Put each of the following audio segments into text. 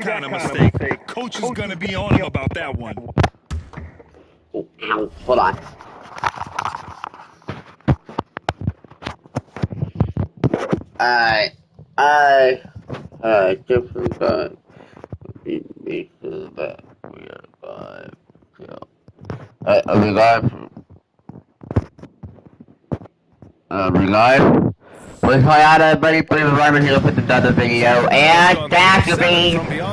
kind of mistake. Coach is going to be on him about that one. Oh, ow, hold on. Different guy. Me to that. We are live. Are we live? We live? Please play out, everybody. Please remember to put the video. And that's the thing. Angel.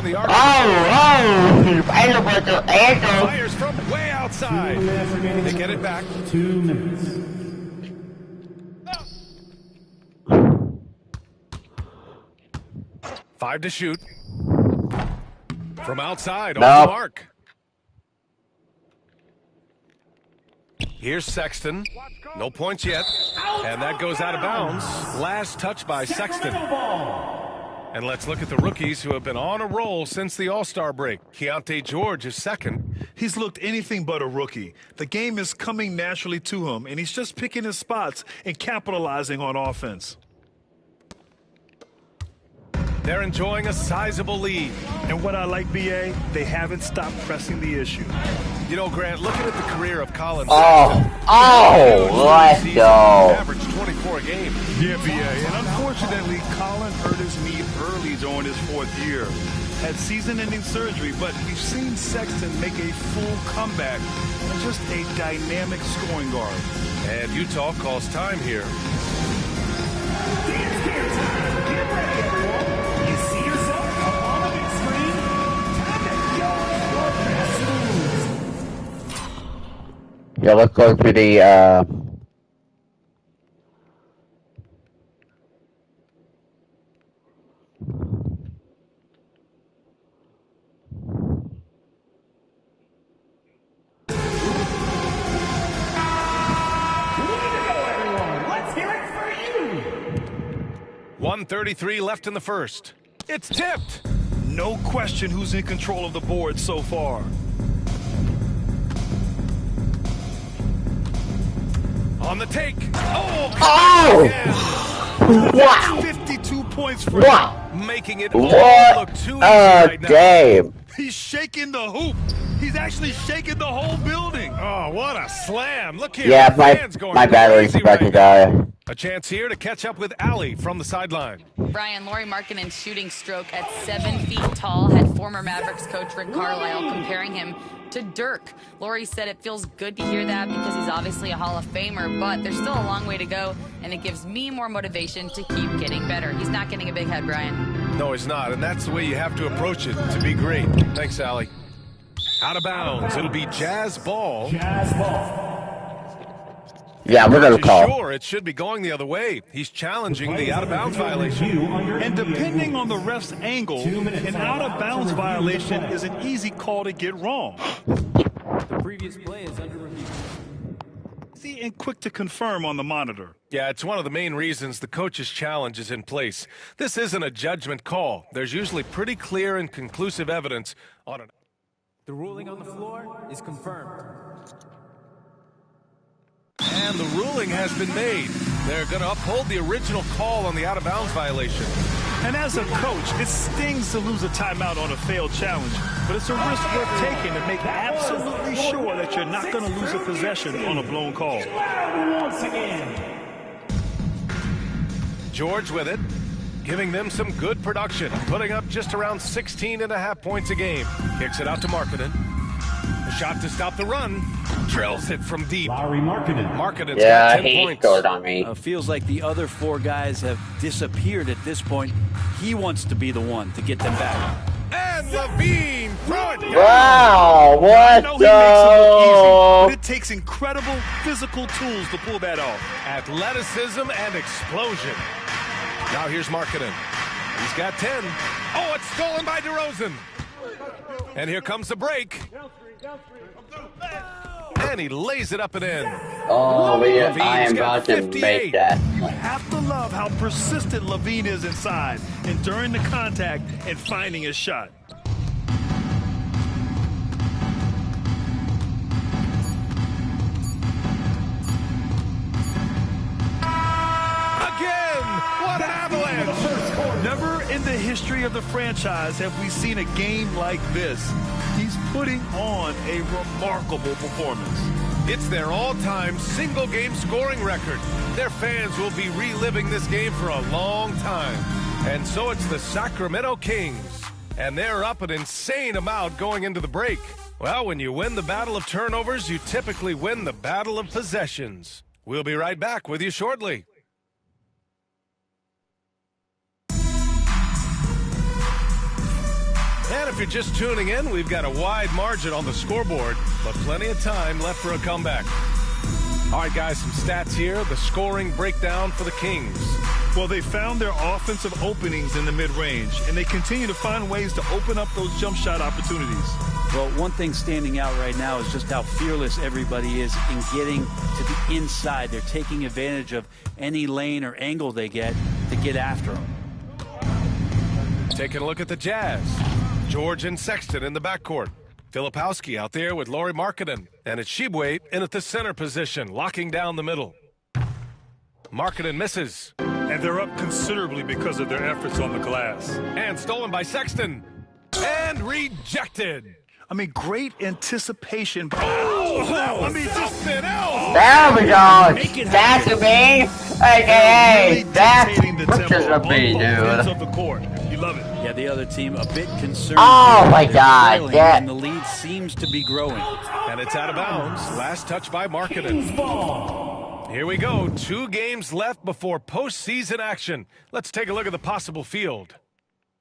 Fires from way outside. They get it back. 2 minutes. Five to shoot. From outside, off the mark. Here's Sexton. No points yet. And that goes out of bounds. Last touch by Sexton. And let's look at the rookies who have been on a roll since the All-Star break. Keontae George is second. He's looked anything but a rookie. The game is coming naturally to him, and he's just picking his spots and capitalizing on offense. They're enjoying a sizable lead. And what I like, B.A., they haven't stopped pressing the issue. You know, Grant, looking at the career of Colin Sexton, let's go. Average 24 a game. Yeah, B.A., and unfortunately, Colin hurt his knee early during his 4th year. Had season-ending surgery, but we've seen Sexton make a full comeback and just a dynamic scoring guard. And Utah calls time here. Yeah, let's go to the, Let's hear it for you. 1:33 left in the first. It's tipped. No question who's in control of the board so far. On the take. Wow. 52 points for him. Making it look too easy right now. Game. He's shaking the hoop. He's actually shaking the whole building. Oh, what a slam. Look here. Yeah, my battery's about to die. A chance here to catch up with Allie from the sideline. Brian, Lauri Markkanen's shooting stroke at 7 feet tall had former Mavericks coach Rick Carlisle comparing him to Dirk. Lauri said it feels good to hear that because he's obviously a Hall of Famer, but there's still a long way to go, and it gives me more motivation to keep getting better. He's not getting a big head, Brian. No, he's not, and that's the way you have to approach it to be great. Thanks, Allie. Out of bounds. It'll be Jazz ball. Jazz ball. Yeah, we're going to call. Sure, it should be going the other way. He's challenging the out-of-bounds violation. And depending on the ref's angle, an out-of-bounds violation is an easy call to get wrong. The previous play is under review. Easy and quick to confirm on the monitor. Yeah, it's one of the main reasons the coach's challenge is in place. This isn't a judgment call. There's usually pretty clear and conclusive evidence on it. The ruling on the floor is confirmed. And the ruling has been made. They're going to uphold the original call on the out-of-bounds violation. And as a coach, it stings to lose a timeout on a failed challenge, but it's a risk worth taking to make absolutely sure that you're not going to lose a possession on a blown call. Once again. George with it, giving them some good production, putting up just around 16.5 points a game. Kicks it out to Markkanen. A shot to stop the run. Drills it from deep. Lauri Markkanen. Markkanen's got 10 points. Scored on me. Feels like the other 4 guys have disappeared at this point. He wants to be the one to get them back. And Levine, throw it down. Wow, what I know he makes it look easy, but it takes incredible physical tools to pull that off. Athleticism and explosion. Now here's Markkanen. He's got 10. Oh, it's stolen by DeRozan. And here comes the break. And he lays it up and in. Oh, I am about to make that. You have to love how persistent Levine is inside, enduring the contact and finding his shot. Again, what an avalanche! Never in the history history of the franchise have we seen a game like this. He's putting on a remarkable performance. It's their all-time single-game scoring record. Their fans will be reliving this game for a long time. And so it's the Sacramento Kings. And they're up an insane amount going into the break. Well, when you win the battle of turnovers, you typically win the battle of possessions. We'll be right back with you shortly. And if you're just tuning in, we've got a wide margin on the scoreboard, but plenty of time left for a comeback. All right, guys, some stats here. The scoring breakdown for the Kings. Well, they found their offensive openings in the mid-range, and they continue to find ways to open up those jump shot opportunities. Well, one thing standing out right now is just how fearless everybody is in getting to the inside. They're taking advantage of any lane or angle they get to get after them. Taking a look at the Jazz. George and Sexton in the backcourt. Filipowski out there with Lauri Markkanen. And it's Tshiebwe in at the center position, locking down the middle. Markkanen misses. And they're up considerably because of their efforts on the glass. And stolen by Sexton. And rejected. I mean, great anticipation. I mean, something else. There we go. That's the me. Really Hey, that's dictating the which is tempo a me, on both ends dude. of the court. You love it. Yeah, the other team a bit concerned. Oh, my They're God, trailing, yeah. And the lead seems to be growing. And it's out of bounds. Last touch by Markkanen. Here we go. 2 games left before postseason action. Let's take a look at the possible field.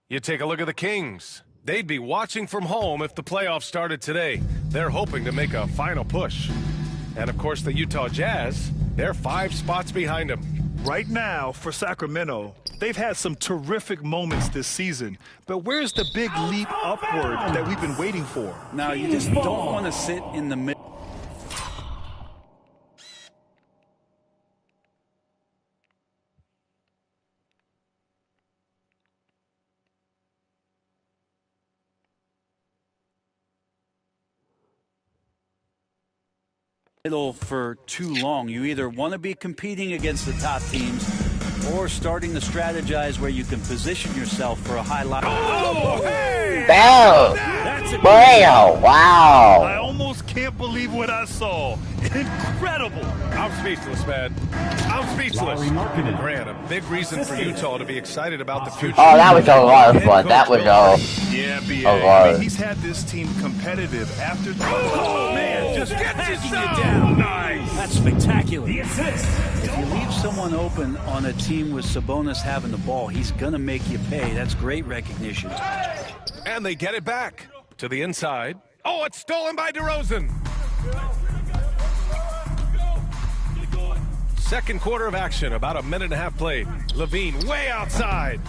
You take a look at the Kings. They'd be watching from home if the playoffs started today. They're hoping to make a final push. And, of course, the Utah Jazz, they're 5 spots behind them. Right now, for Sacramento, they've had some terrific moments this season. But where's the big leap upward that we've been waiting for? Now, you just don't want to sit in the middle. For too long. You either want to be competing against the top teams or starting to strategize where you can position yourself for a high line. Oh, hey! That's a Wow. Wow. I almost can't believe what I saw. Incredible. I'm speechless, man. I'm speechless. Lauri Markkanen. Grant, a big reason for Utah to be excited about the future. Oh, that was a lot of fun. That was all. Yeah, B.A. Oh, I mean, wow. he's had this team competitive after. Oh, man, just gets you down. Nice. That's spectacular. The assist. If you leave someone open on a team with Sabonis having the ball, he's going to make you pay. That's great recognition. And they get it back to the inside. Oh, it's stolen by DeRozan. Second quarter of action, about a minute and a half played. Levine way outside.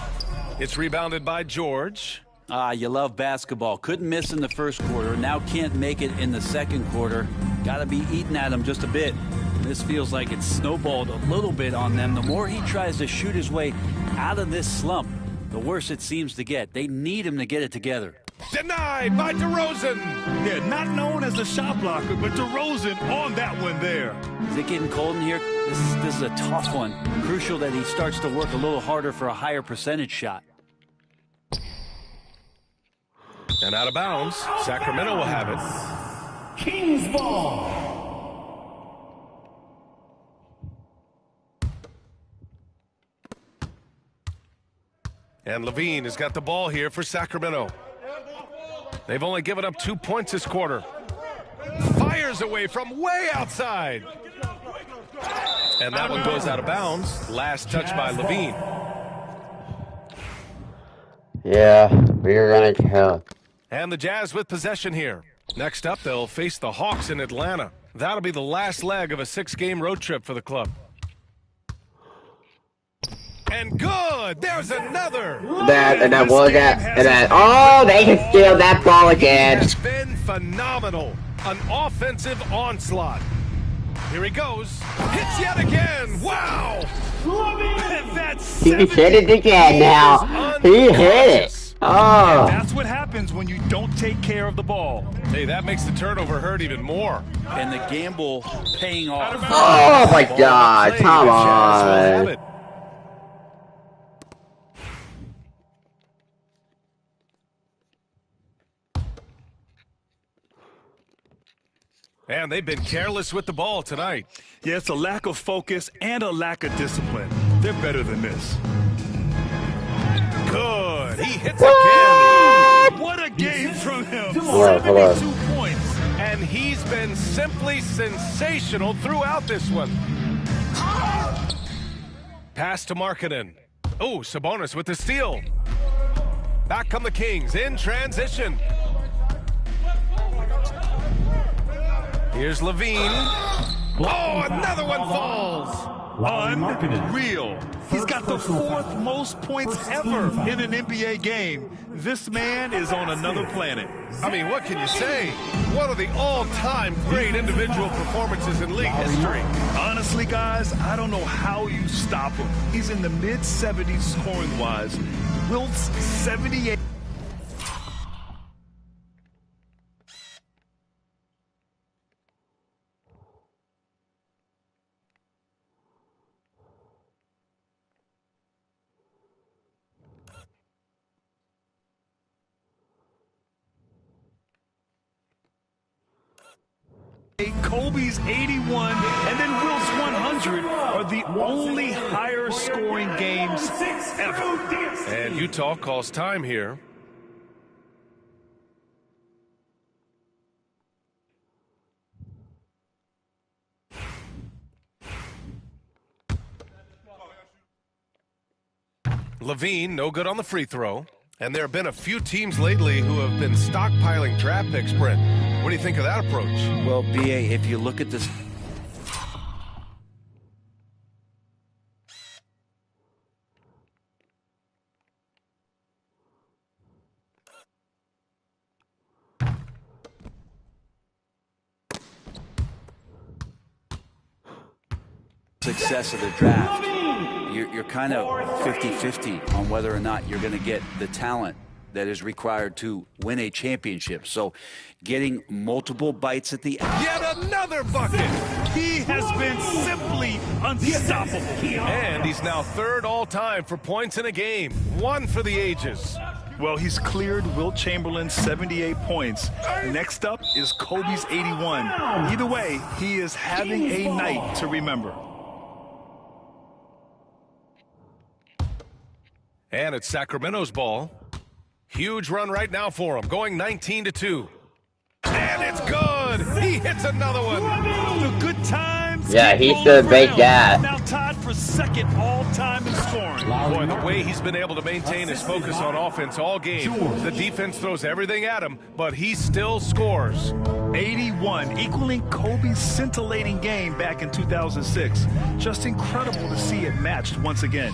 It's rebounded by George. You love basketball. Couldn't miss in the first quarter. Now can't make it in the second quarter. Got to be eating at him just a bit. This feels like it's snowballed a little bit on them. The more he tries to shoot his way out of this slump, the worse it seems to get. They need him to get it together. Denied by DeRozan. Yeah, not known as a shot blocker, but DeRozan on that one there. Is it getting cold in here? This is a tough one. Crucial that he starts to work a little harder for a higher percentage shot. And out of bounds, Sacramento will have it. Kings ball. And Levine has got the ball here for Sacramento. They've only given up 2 points this quarter. Fires away from way outside. And that one goes out of bounds. Last touch by Levine. Yeah, we're gonna tell. And the Jazz with possession here. Next up, they'll face the Hawks in Atlanta. That'll be the last leg of a 6-game road trip for the club. And good! There's another! Oh, they can steal that ball again. It's been phenomenal. An offensive onslaught. Here he goes. Hits yet again. Wow! That's He hit it again now. He hit it. Oh. That's what happens when you don't take care of the ball. Hey, that makes the turnover hurt even more. And the gamble paying off. Oh, my God. Come on. And they've been careless with the ball tonight. Yeah, it's a lack of focus and a lack of discipline. They're better than this. Good. He hits again. What a game from him. Hold 72 points. And he's been simply sensational throughout this one. Pass to Markkanen. Oh, Sabonis with the steal. Back come the Kings in transition. Here's Levine. Oh, another one falls. Unreal. He's got the 4th most points ever in an NBA game. This man is on another planet. I mean, what can you say? One of the all-time great individual performances in league history. Honestly, guys, I don't know how you stop him. He's in the mid-70s scoring-wise. Wilt's 78. Kobe's 81 and then Wilt's 100 are the only higher scoring games ever. And Utah calls time here. Levine, no good on the free throw. And there have been a few teams lately who have been stockpiling draft picks, Brent. What do you think of that approach? Well, B.A., if you look at this... success of the draft, you're kind of 50-50 on whether or not you're going to get the talent that is required to win a championship. So getting multiple bites at the apple. Yet another bucket! He has been simply unstoppable. And he's now 3rd all-time for points in a game. 1 for the ages. Well, he's cleared Wilt Chamberlain's 78 points. Next up is Kobe's 81. Either way, he is having a night to remember. And it's Sacramento's ball. Huge run right now for him, going 19-2. And it's good! He hits another one! The good times. Yeah, he should make that. Now tied for 2nd all-time in scoring. Boy, the way he's been able to maintain his focus on offense all game. The defense throws everything at him, but he still scores. 81, equaling Kobe's scintillating game back in 2006. Just incredible to see it matched once again.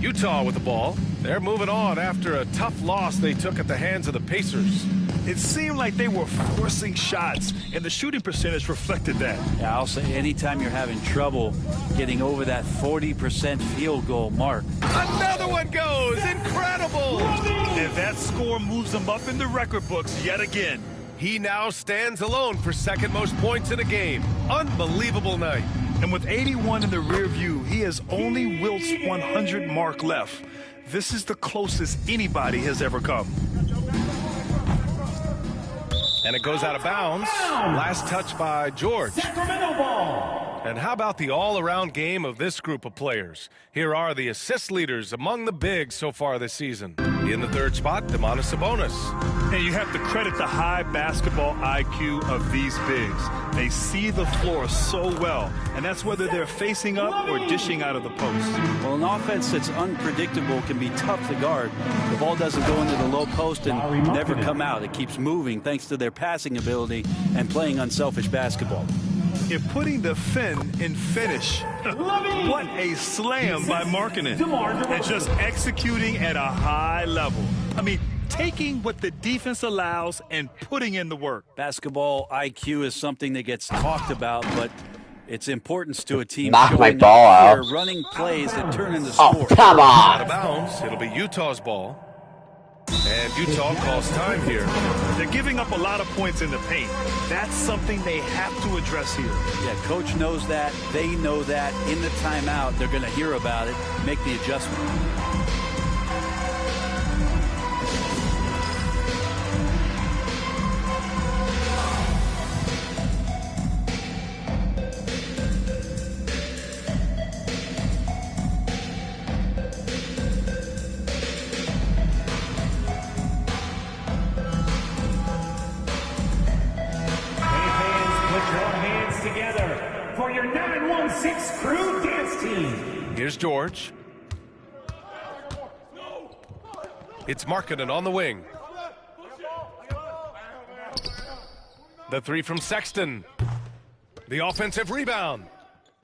Utah with the ball. They're moving on after a tough loss they took at the hands of the Pacers. It seemed like they were forcing shots, and the shooting percentage reflected that. Yeah, I'll say anytime you're having trouble getting over that 40% field goal mark. Another one goes! Incredible! And that score moves him up in the record books yet again. He now stands alone for 2nd most points in a game. Unbelievable night. And with 81 in the rear view, he has only Wilt's 100 mark left. This is the closest anybody has ever come. And it goes out of bounds. Last touch by George. Sacramento ball. And how about the all-around game of this group of players? Here are the assist leaders among the bigs so far this season. In the 3rd spot, Domantas Sabonis. And you have to credit the high basketball IQ of these bigs. They see the floor so well, and that's whether they're facing up or dishing out of the post. Well, an offense that's unpredictable can be tough to guard. The ball doesn't go into the low post and never come out. It keeps moving thanks to their passing ability and playing unselfish basketball. In putting the fin in finish. What a slam by Markkanen. And just executing at a high level. I mean, taking what the defense allows and putting in the work. Basketball IQ is something that gets talked about, but its importance to a team Knock my showing ball up out. here, running plays that turn into Oh, scores. come Out of on! bounds. It'll be Utah's ball. And Utah calls time here. They're giving up a lot of points in the paint. That's something they have to address here. Yeah, coach knows that. They know that. In the timeout, they're going to hear about it, make the adjustment. 3. Here's George. It's Markkanen on the wing. The three from Sexton. The offensive rebound.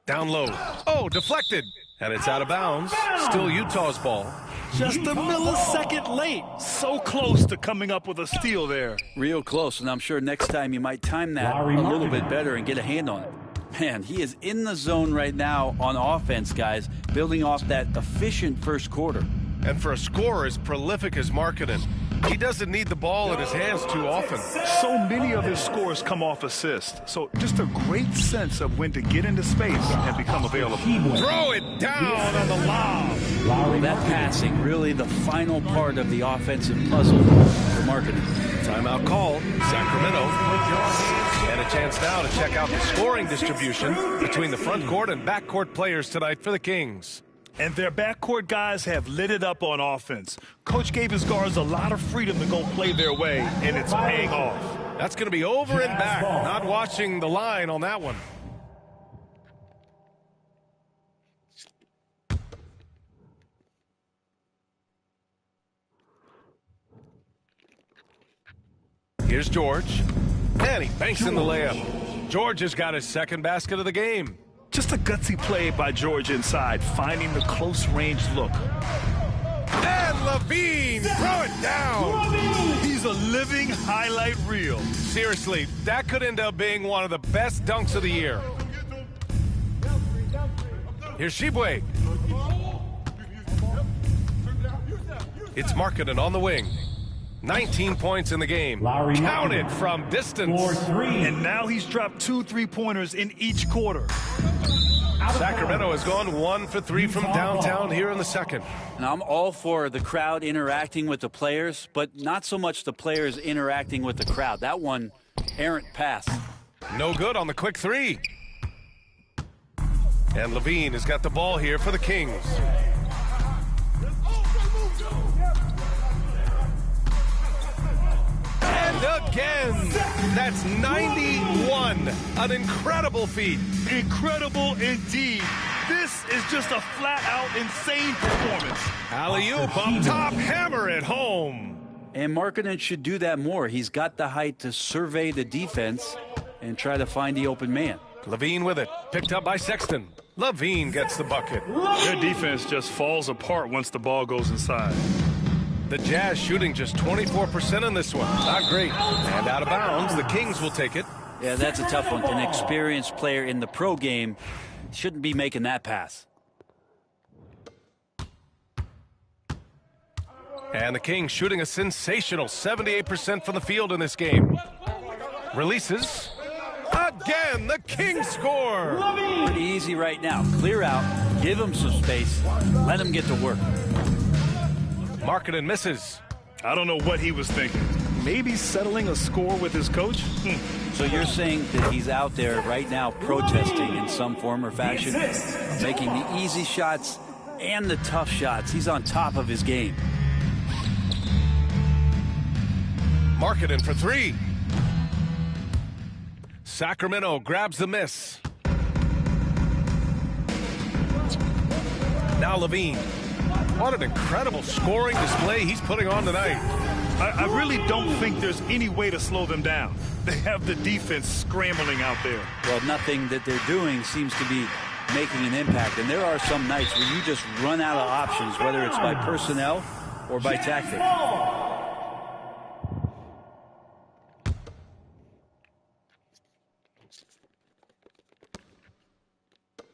Down low. Oh, deflected. And it's out of bounds. Still Utah's ball. Just a millisecond late. So close to coming up with a steal there. Real close, and I'm sure next time you might time that a little bit better and get a hand on it. Man, he is in the zone right now on offense, guys, building off that efficient first quarter. And for a scorer as prolific as Markkanen, he doesn't need the ball in his hands too often. So many of his scores come off assist. So just a great sense of when to get into space and become available. Throw it down on the lob. Well, that passing, really the final part of the offensive puzzle for Markkanen. Timeout called, Sacramento. And a chance now to check out the scoring distribution between the front court and backcourt players tonight for the Kings. And their backcourt guys have lit it up on offense. Coach gave his guards a lot of freedom to go play their way, and it's paying off. That's going to be over and back. Not watching the line on that one. Here's George. And he banks in the layup. George has got his second basket of the game. Just a gutsy play by George inside, finding the close-range look. And LaVine, throw it down. He's a living highlight reel. Seriously, that could end up being one of the best dunks of the year. Here's Shibwe. It's Markkanen on the wing. 19 points in the game. Counted from distance. And now he's dropped 2 3-pointers in each quarter. Sacramento has gone 1 for 3 from downtown here in the second. And I'm all for the crowd interacting with the players, but not so much the players interacting with the crowd. That one, errant pass. No good on the quick three. And LaVine has got the ball here for the Kings. And again, that's 91. An incredible feat. Incredible indeed. This is just a flat-out insane performance. Alley-oop up top, hammer it home. And Markkanen should do that more. He's got the height to survey the defense and try to find the open man. LaVine with it, picked up by Sexton. LaVine gets the bucket. Their defense just falls apart once the ball goes inside. The Jazz shooting just 24% in this one. Not great. And out of bounds, the Kings will take it. Yeah, that's a tough one. An experienced player in the pro game shouldn't be making that pass. And the Kings shooting a sensational 78% from the field in this game. Releases. Again, the Kings score. Pretty easy right now. Clear out, give him some space, let him get to work. Markkanen misses. I don't know what he was thinking. Maybe settling a score with his coach? So you're saying that he's out there right now protesting in some form or fashion, making the easy shots and the tough shots. He's on top of his game. Markkanen for three. Sacramento grabs the miss. Now LaVine. What an incredible scoring display he's putting on tonight. I really don't think there's any way to slow them down. They have the defense scrambling out there. Well, nothing that they're doing seems to be making an impact. And there are some nights where you just run out of options, whether it's by personnel or by tactic.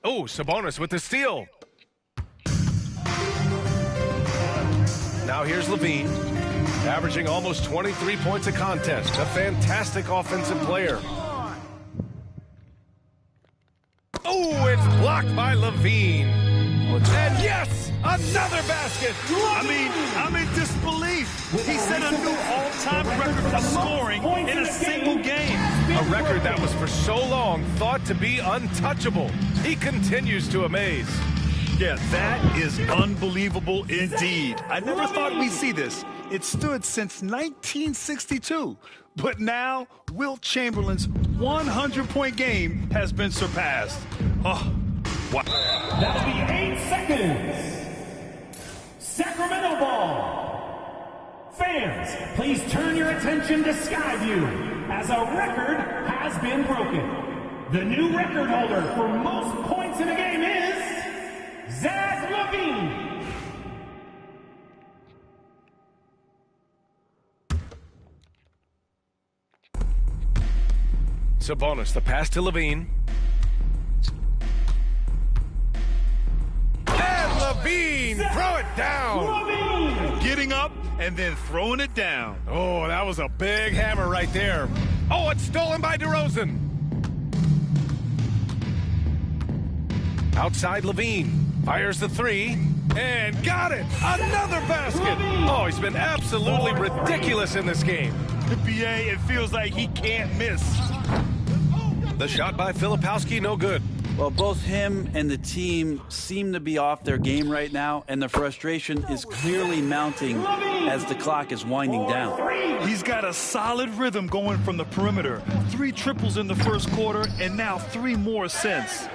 Oh, Sabonis with the steal. Now here's LaVine, averaging almost 23 points a contest. A fantastic offensive player. Oh, it's blocked by LaVine. And yes, another basket. I'm in disbelief. He set a new all-time record for scoring in a single game. A record that was for so long thought to be untouchable. He continues to amaze. Yeah, that is unbelievable indeed. I never thought we'd see this. It stood since 1962. But now, Wilt Chamberlain's 100-point game has been surpassed. Oh, Wow. That'll be 8 seconds. Sacramento ball. Fans, please turn your attention to Skyview as a record has been broken. The new record holder for most points in a game is Zach LaVine. Sabonis, the pass to LaVine. And LaVine, throw it down. LaVine. Getting up and then throwing it down. Oh, that was a big hammer right there. Oh, it's stolen by DeRozan. Outside LaVine, fires the three, and got it! Another basket! Oh, he's been absolutely ridiculous in this game. The BA, it feels like he can't miss. The shot by Filipowski, no good. Well, both him and the team seem to be off their game right now, and the frustration is clearly mounting as the clock is winding down. He's got a solid rhythm going from the perimeter. 3 triples in the first quarter, and now 3 more since.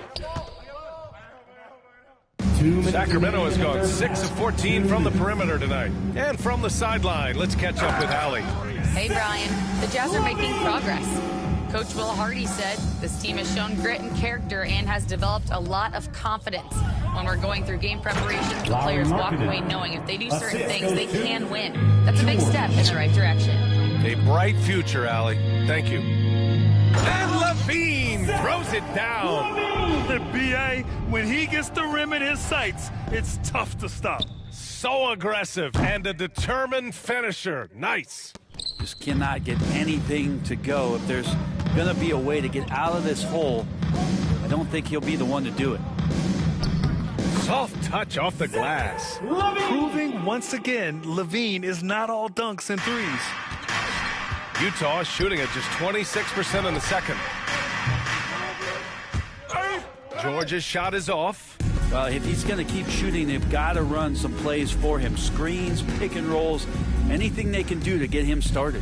Sacramento has gone 6 of 14 from the perimeter tonight. And from the sideline, let's catch up with Allie. Hey, Brian. The Jazz are making progress. Coach Will Hardy said this team has shown grit and character and has developed a lot of confidence. When we're going through game preparations, the players walk away knowing if they do certain things, they can win. That's a big step in the right direction. A bright future, Allie. Thank you. And LaVine throws it down. The BA, when he gets the rim in his sights, it's tough to stop. So aggressive and a determined finisher. Nice. Just cannot get anything to go. If there's going to be a way to get out of this hole, I don't think he'll be the one to do it. Soft touch off the glass. Proving once again, LaVine is not all dunks and threes. Utah is shooting at just 26% in the second. George's shot is off. Well, if he's going to keep shooting, they've got to run some plays for him. Screens, pick and rolls, anything they can do to get him started.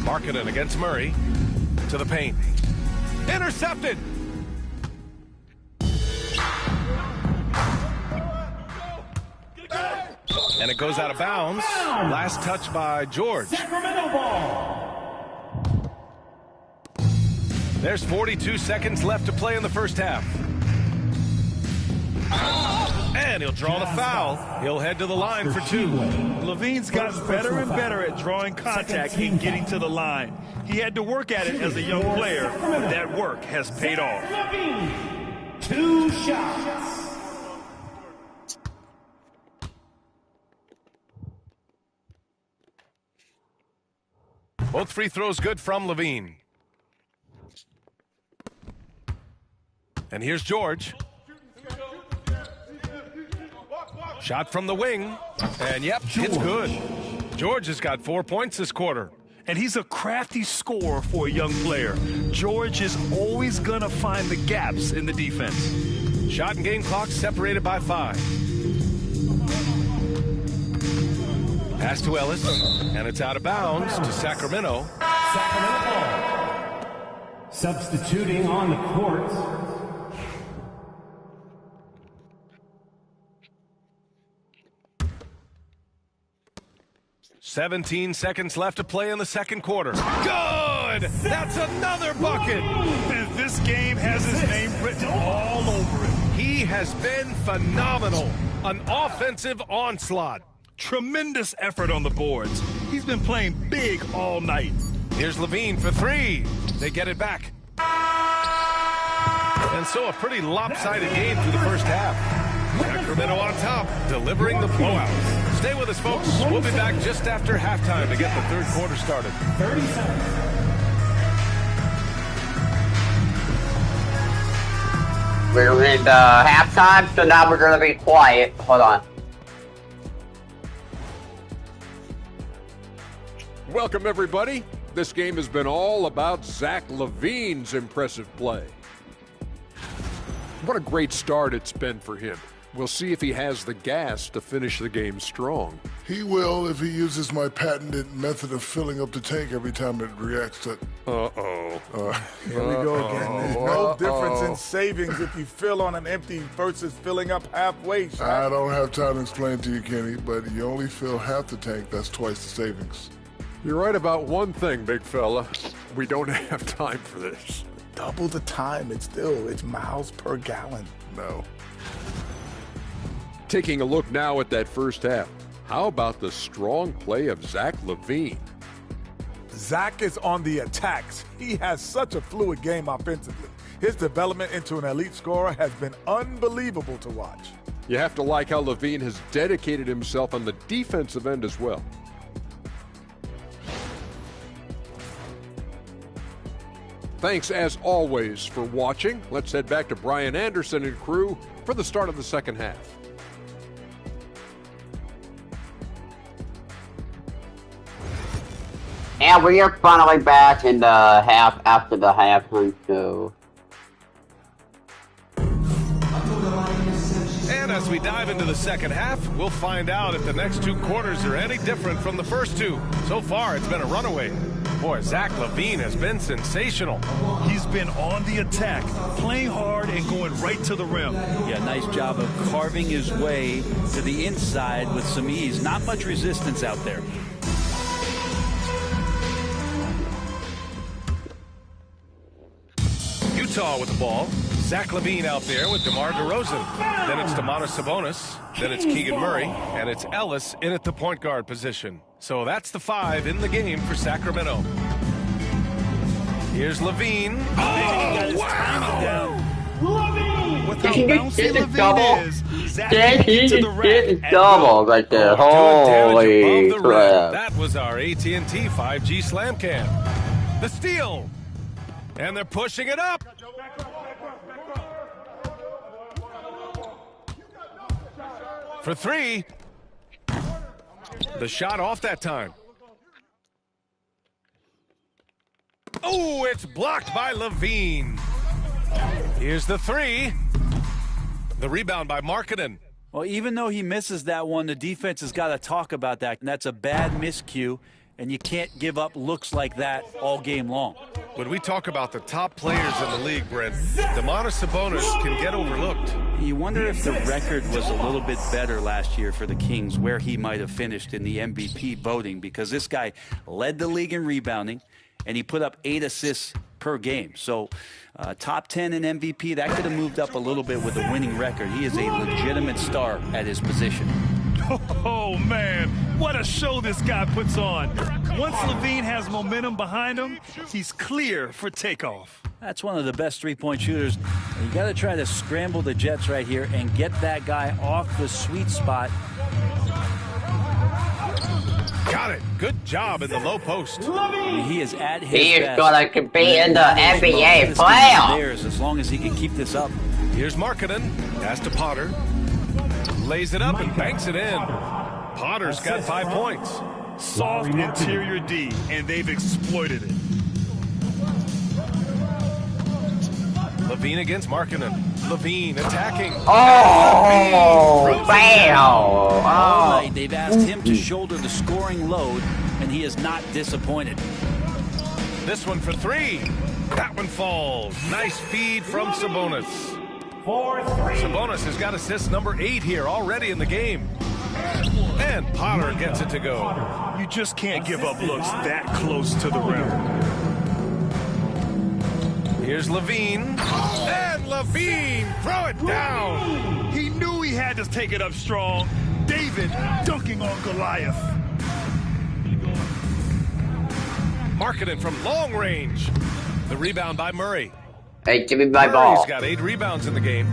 Markkanen against Murray. To the paint. Intercepted. And it goes out of bounds. Last touch by George. Sacramento ball. There's 42 seconds left to play in the first half. And he'll draw the foul. He'll head to the line for 2. LaVine's gotten better and better at drawing contact and getting to the line. He had to work at it as a young player, but that work has paid off. LaVine. 2 shots. Both free throws good from LaVine. And here's George. Shot from the wing. And yep, it's good. George has got 4 points this quarter. And he's a crafty scorer for a young player. George is always going to find the gaps in the defense. Shot and game clock separated by 5. Pass to Ellis. And it's out of bounds to Sacramento. Sacramento ball. Substituting on the court. 17 seconds left to play in the second quarter. Good! That's another bucket! And this game has his name written all over it. He has been phenomenal. An offensive onslaught. Tremendous effort on the boards. He's been playing big all night. Here's LaVine for 3. They get it back. And so a pretty lopsided game through the first half. Sacramento on top, delivering the blowout. Stay with us, folks. We'll be back just after halftime to get the third quarter started. 30 seconds. We're in halftime, so now we're going to be quiet. Hold on. Welcome, everybody. This game has been all about Zach LaVine's impressive play. What a great start it's been for him. We'll see if he has the gas to finish the game strong. He will if he uses my patented method of filling up the tank every time it reacts to... Uh-oh. Here we go again. There's no difference in savings if you fill on an empty versus filling up halfway. I don't have time to explain to you, Kenny, but you only fill half the tank. That's twice the savings. You're right about one thing, big fella. We don't have time for this. Double the time. It's miles per gallon. No. Taking a look now at that first half. How about the strong play of Zach LaVine? Zach is on the attacks. He has such a fluid game offensively. His development into an elite scorer has been unbelievable to watch. You have to like how LaVine has dedicated himself on the defensive end as well. Thanks, as always, for watching. Let's head back to Brian Anderson and crew for the start of the second half. And we are finally back in the half after the halftime show. And as we dive into the second half, we'll find out if the next two quarters are any different from the first two. So far, it's been a runaway. Boy, Zach LaVine has been sensational. He's been on the attack, playing hard and going right to the rim. Yeah, nice job of carving his way to the inside with some ease. Not much resistance out there. Utah with the ball. Zach LaVine out there with DeMar DeRozan. Then it's Domantas Sabonis. Then it's Keegan Murray. And it's Ellis in at the point guard position. So that's the 5 in the game for Sacramento. Here's LaVine. Oh, wow! With how Did bouncy he LaVine double? is, Zach Did can get to the rack he at double will. right there? Doing damage Holy above the rim. crap. That was our AT&T 5G Slam Cam. The steal. And they're pushing it up. For 3. The shot off that time. Oh, it's blocked by LaVine. Here's the 3. The rebound by Markkanen. Well, even though he misses that one, the defense has got to talk about that. And that's a bad miscue, and you can't give up looks like that all game long. When we talk about the top players in the league, Brent, Domantas Sabonis can get overlooked. You wonder if the record was a little bit better last year for the Kings, where he might have finished in the MVP voting, because this guy led the league in rebounding, and he put up 8 assists per game. So top 10 in MVP, that could have moved up a little bit with a winning record. He is a legitimate star at his position. Oh, man, what a show this guy puts on. Once LaVine has momentum behind him, he's clear for takeoff. That's one of the best three-point shooters. You got to try to scramble the Jets right here and get that guy off the sweet spot. Got it. Good job in the low post. He is at his He is best. going to compete in the NBA playoffs. As long as he can keep this up. Here's Markkanen. Pass to Potter. Lays it up and banks it in. Potter's got 5 points. Soft interior D, and they've exploited it. LaVine against Markkanen. LaVine attacking. Oh, bam! All Oh. night they've asked him to shoulder the scoring load, and he is not disappointed. This one for 3. That one falls. Nice feed from Sabonis. Sabonis has got assist number 8 here already in the game. And Potter gets it to go. You just can't give up looks that close to the rim. Here's LaVine. And LaVine, throw it down. He knew he had to take it up strong. David dunking on Goliath. Markkanen from long range. The rebound by Murray. Hey, give me my Murray's ball. got 8 rebounds in the game.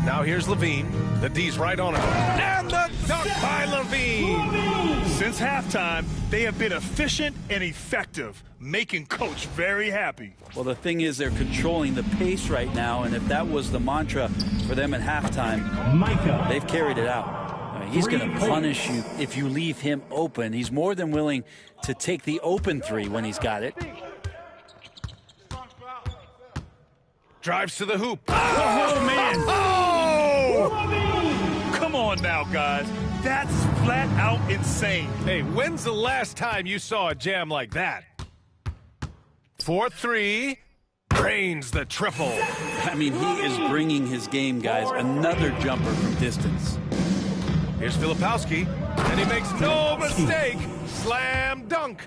Now here's LaVine. The D's right on him. And the dunk by LaVine. Since halftime, they have been efficient and effective, making Coach very happy. Well, the thing is, they're controlling the pace right now, and if that was the mantra for them at halftime, they've carried it out. He's going to punish you if you leave him open. He's more than willing to take the open 3 when he's got it. Drives to the hoop. Oh, man. Oh! Come on now, guys. That's flat out insane. Hey, when's the last time you saw a jam like that? 4-3. Drains the triple. I mean, he is bringing his game, guys. Another jumper from distance. Here's Filipowski, and he makes no mistake. Slam dunk.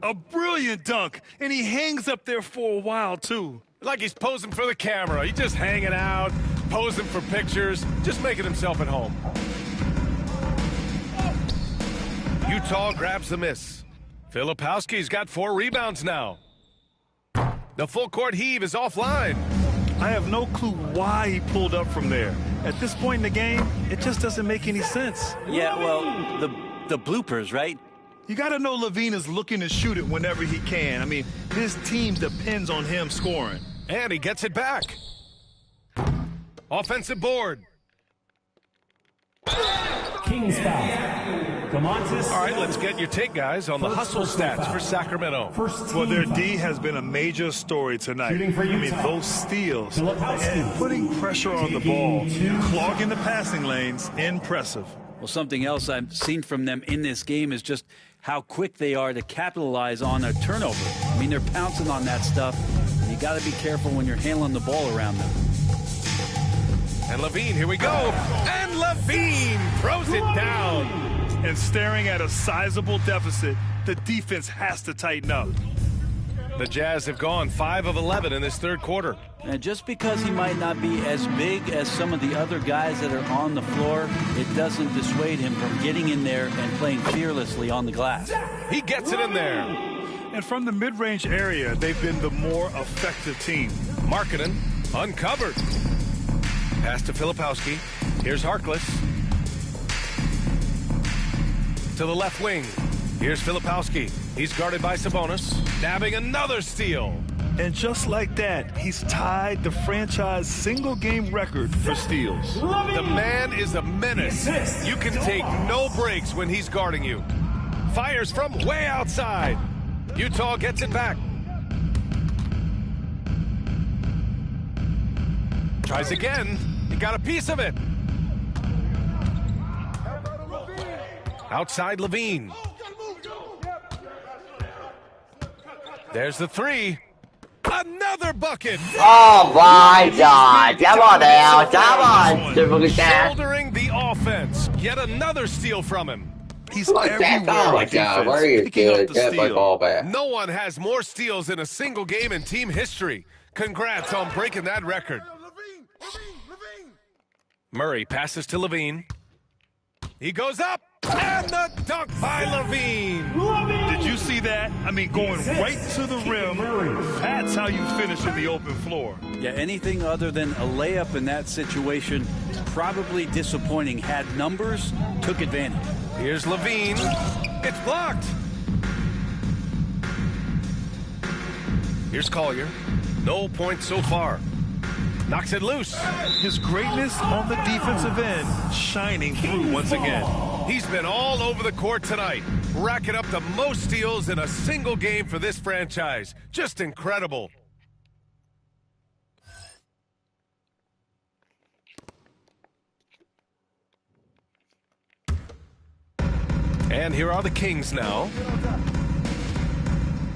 A brilliant dunk, and he hangs up there for a while, too. Like he's posing for the camera. He's just hanging out, posing for pictures, just making himself at home. Utah grabs the miss. Filipowski's got 4 rebounds now. The full court heave is offline. I have no clue why he pulled up from there. At this point in the game, it just doesn't make any sense. Yeah, well, the bloopers, right? You got to know LaVine is looking to shoot it whenever he can. I mean, his team depends on him scoring. And he gets it back. Offensive board. Kings foul. Domantas. All right, let's get your take, guys, on the hustle stats for Sacramento. Well, their D has been a major story tonight. I mean, those steals and putting pressure on the ball, clogging the passing lanes, impressive. Well, something else I've seen from them in this game is just how quick they are to capitalize on a turnover. I mean, they're pouncing on that stuff. You got to be careful when you're handling the ball around them. And LaVine, here we go. And LaVine throws it down. And staring at a sizable deficit, the defense has to tighten up. The Jazz have gone 5 of 11 in this third quarter. And just because he might not be as big as some of the other guys that are on the floor, it doesn't dissuade him from getting in there and playing fearlessly on the glass. He gets it in there. And from the mid-range area, they've been the more effective team. Markkanen uncovered. Pass to Filipowski. Here's Harkless. To the left wing. Here's Filipowski. He's guarded by Sabonis. Nabbing another steal. And just like that, he's tied the franchise single-game record for steals. The man is a menace. You can take no breaks when he's guarding you. Fires from way outside. Utah gets it back. Tries again. He got a piece of it. Outside LaVine. There's the 3. Another bucket. Oh my God! Come on now, come on, Supercat. Shouldering the offense. Yet another steal from him. He's Look, everywhere. oh my God, where are you, dude? Get my ball back. No one has more steals in a single game in team history. Congrats on breaking that record. Murray passes to LaVine. He goes up, and the dunk by LaVine. Did you see that? I mean, going right to the rim. That's how you finish in the open floor. Yeah, anything other than a layup in that situation, probably disappointing. Had numbers, took advantage. Here's LaVine. It's blocked. Here's Collier. No points so far. Knocks it loose. His greatness on the defensive end shining through once again. He's been all over the court tonight, racking up the most steals in a single game for this franchise. Just incredible. And here are the Kings now.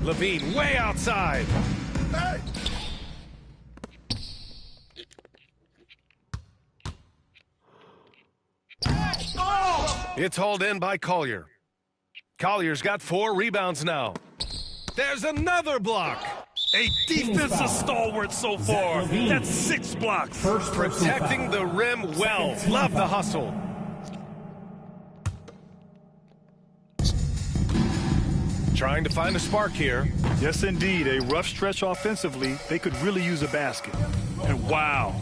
LaVine way outside. It's hauled in by Collier. Collier's got 4 rebounds now. There's another block. A defensive stalwart so far. That's 6 blocks. Protecting the rim well. Love the hustle. Trying to find a spark here. Yes, indeed. A rough stretch offensively. They could really use a basket. And wow.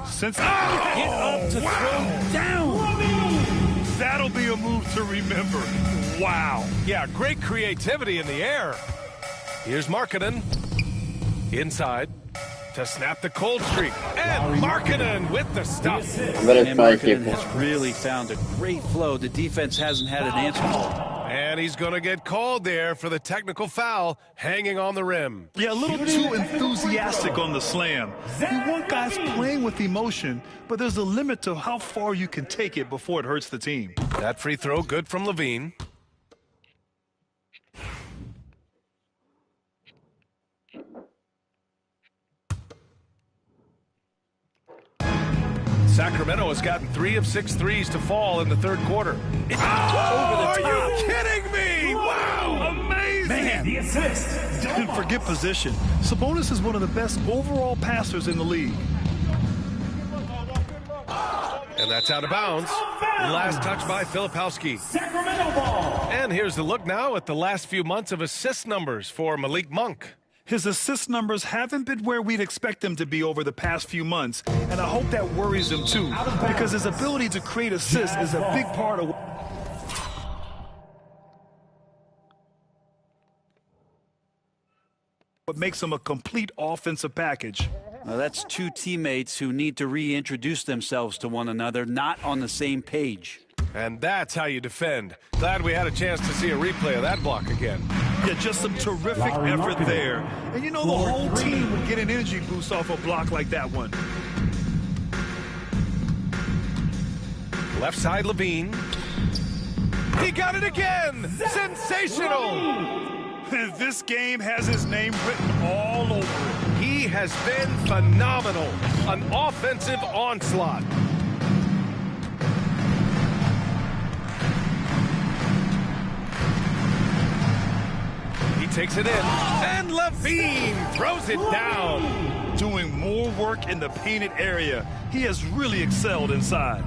Since Get up to throw down. That'll be a move to remember. Wow. Yeah, great creativity in the air. Here's Markkanen. Inside to snap the cold streak. And Markkanen with the stop. But And Markkanen has really found a great flow the defense hasn't had an answer for. And he's going to get called there for the technical foul, hanging on the rim. Yeah, a little too enthusiastic on the slam. You want guys playing with emotion, but there's a limit to how far you can take it before it hurts the team. That free throw good from Levine. Sacramento has gotten 3 of 6 threes to fall in the third quarter. It's over the top. Are you kidding me? Wow, amazing. Man, The assist. and forget position. Sabonis is one of the best overall passers in the league. And that's out of bounds. Last touch by Filipowski. Sacramento ball. And here's the look now at the last few months of assist numbers for Malik Monk. His assist numbers haven't been where we'd expect them to be over the past few months, and I hope that worries him too, because his ability to create assists is a big part of what makes him a complete offensive package. Now that's two teammates who need to reintroduce themselves to one another, not on the same page. And that's how you defend. Glad we had a chance to see a replay of that block again. Yeah, just some terrific effort there. And you know, the whole team would get an energy boost off a block like that one. Left side, Levine. He got it again! Sensational! This game has his name written all over it. He has been phenomenal. An offensive onslaught. He takes it in, and Levine throws it down. Doing more work in the painted area. He has really excelled inside.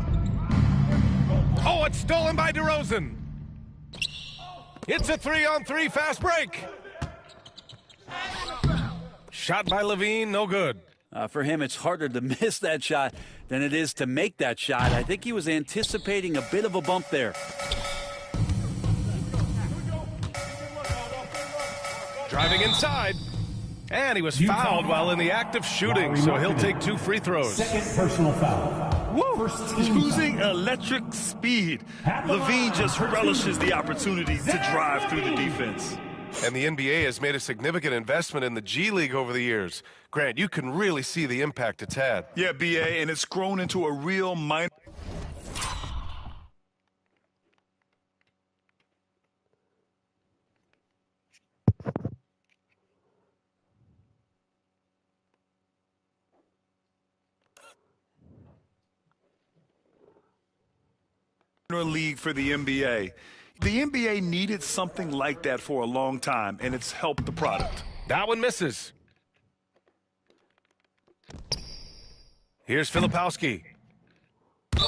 Oh, it's stolen by DeRozan. It's a 3-on-3 fast break. Shot by Levine, no good. For him, it's harder to miss that shot than it is to make that shot. I think he was anticipating a bit of a bump there. Driving inside. And he was fouled while in the act of shooting, so he'll take 2 free throws. Second personal foul. Woo! Using electric speed. Levine just relishes the opportunity to drive through the defense. And the NBA has made a significant investment in the G League over the years. Grant, you can really see the impact it's had. Yeah, BA, and it's grown into a real minor league for the NBA. The NBA needed something like that for a long time, and it's helped the product. That one misses. Here's Filipowski.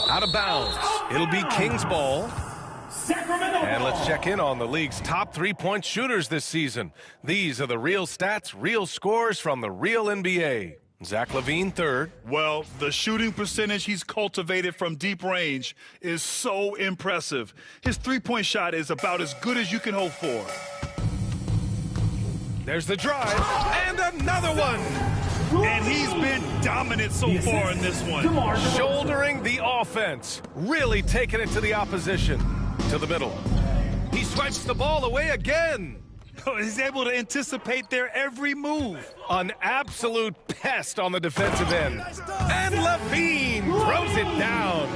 Out of bounds. It'll be Kings ball. Sacramento And ball. let's check in on the league's top 3-point shooters this season. These are the real stats, real scores from the real NBA. Zach LaVine, third. Well, the shooting percentage he's cultivated from deep range is so impressive. His three-point shot is about as good as you can hope for. There's the drive, and another one. And he's been dominant so far in this one. Shouldering the offense, really taking it to the opposition. To the middle. He swipes the ball away again. He's able to anticipate their every move. An absolute pest on the defensive end. And LaVine throws it down.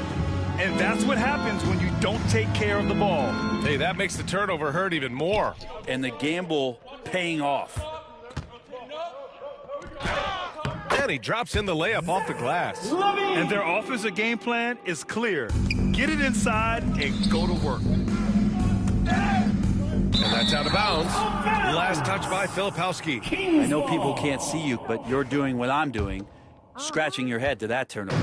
And that's what happens when you don't take care of the ball. Hey, that makes the turnover hurt even more. And the gamble paying off. And he drops in the layup off the glass. And their offensive game plan is clear. Get it inside and go to work. And that's out of bounds. Last touch by Filipowski. I know people can't see you, but you're doing what I'm doing, scratching your head to that turnover.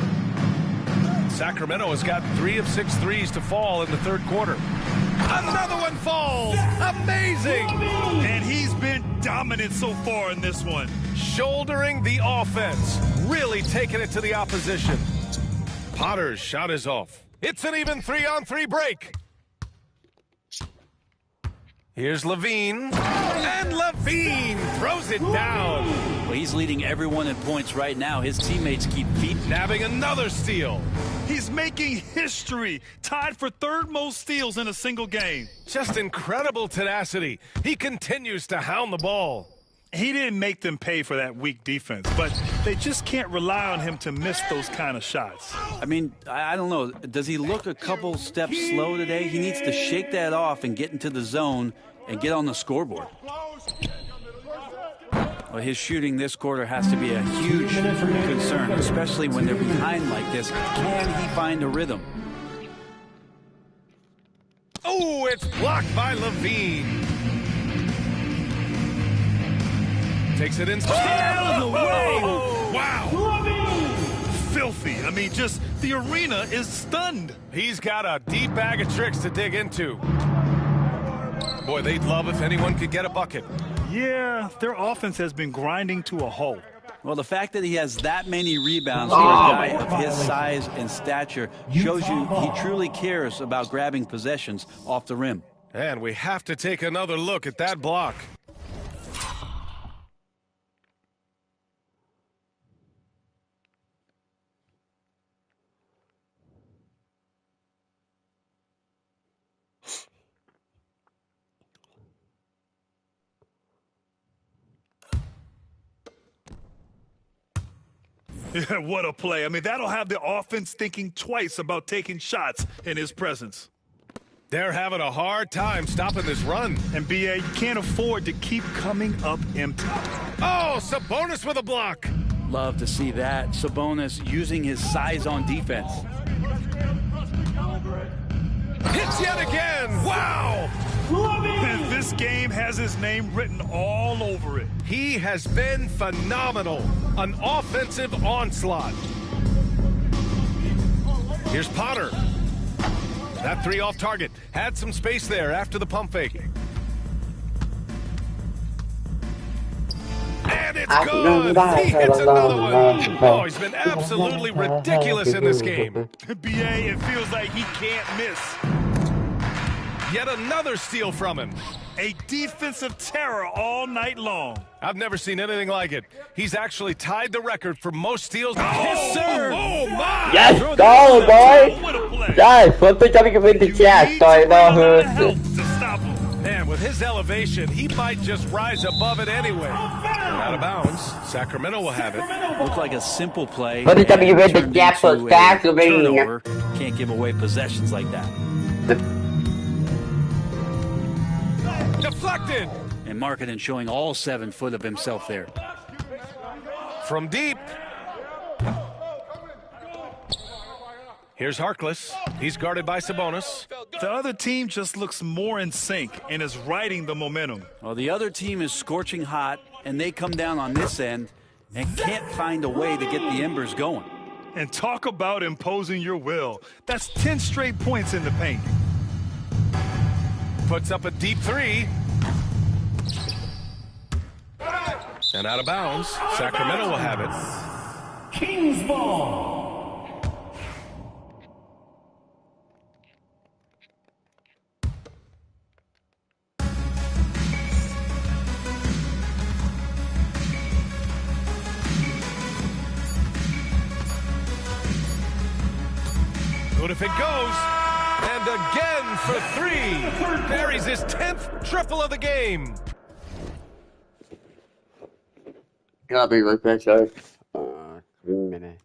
Sacramento has got 3 of 6 threes to fall in the third quarter. Another one falls. Amazing. And he's been dominant so far in this one. Shouldering the offense. Really taking it to the opposition. Potter's shot is off. It's an even 3-on-3 break. Here's LaVine. And LaVine throws it down. Well, he's leading everyone in points right now. His teammates keep feeding. Nabbing another steal. He's making history, tied for third most steals in a single game. Just incredible tenacity. He continues to hound the ball. He didn't make them pay for that weak defense, but they just can't rely on him to miss those kind of shots. I mean, I don't know. Does he look a couple steps slow today? He needs to shake that off and get into the zone and get on the scoreboard. Well, his shooting this quarter has to be a huge concern, especially when they're behind like this. Can he find a rhythm? Oh, it's blocked by Levine. Takes it inside. Out of the way. Wow. Filthy. I mean, just the arena is stunned. He's got a deep bag of tricks to dig into. Boy, they'd love if anyone could get a bucket. Yeah, their offense has been grinding to a halt. Well, the fact that he has that many rebounds for a guy of his size and stature shows you he truly cares about grabbing possessions off the rim. And we have to take another look at that block. Yeah, what a play. I mean, that'll have the offense thinking twice about taking shots in his presence. They're having a hard time stopping this run. And, B.A., you can't afford to keep coming up empty. Oh, Sabonis with a block. Love to see that. Sabonis using his size on defense. Hits yet again. Wow. And this game has his name written all over it. He has been phenomenal. An offensive onslaught. Here's Potter. That three off target. Had some space there after the pump fake. And it's good. He hits another one. Oh, he's been absolutely ridiculous in this game. B.A., it feels like he can't miss. Yet another steal from him. A defensive terror all night long. I've never seen anything like it. He's actually tied the record for most steals. Yes, sir. Oh, my. Yes, go, boy. Yes, put the jumping in the chat so I know who. Man, with his elevation, he might just rise above it anyway. Out of bounds. Sacramento will have it. Looked like a simple play. Put the jumping in the chat so turnover. Can't give away possessions like that. Deflected. And Markkanen showing all 7 foot of himself there. From deep. Here's Harkless. He's guarded by Sabonis. The other team just looks more in sync and is riding the momentum. Well, the other team is scorching hot, and they come down on this end and can't find a way to get the embers going. And talk about imposing your will. That's 10 straight points in the paint. Puts up a deep three. And out of bounds. Sacramento will have it. Kings ball. Good if it goes. And again for three. Buries his 10th triple of the game. I'll be right back, sorry. 3 minutes.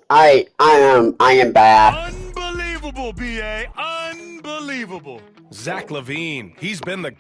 I am bad. Unbelievable, B.A. Unbelievable. Zach LaVine, he's been the...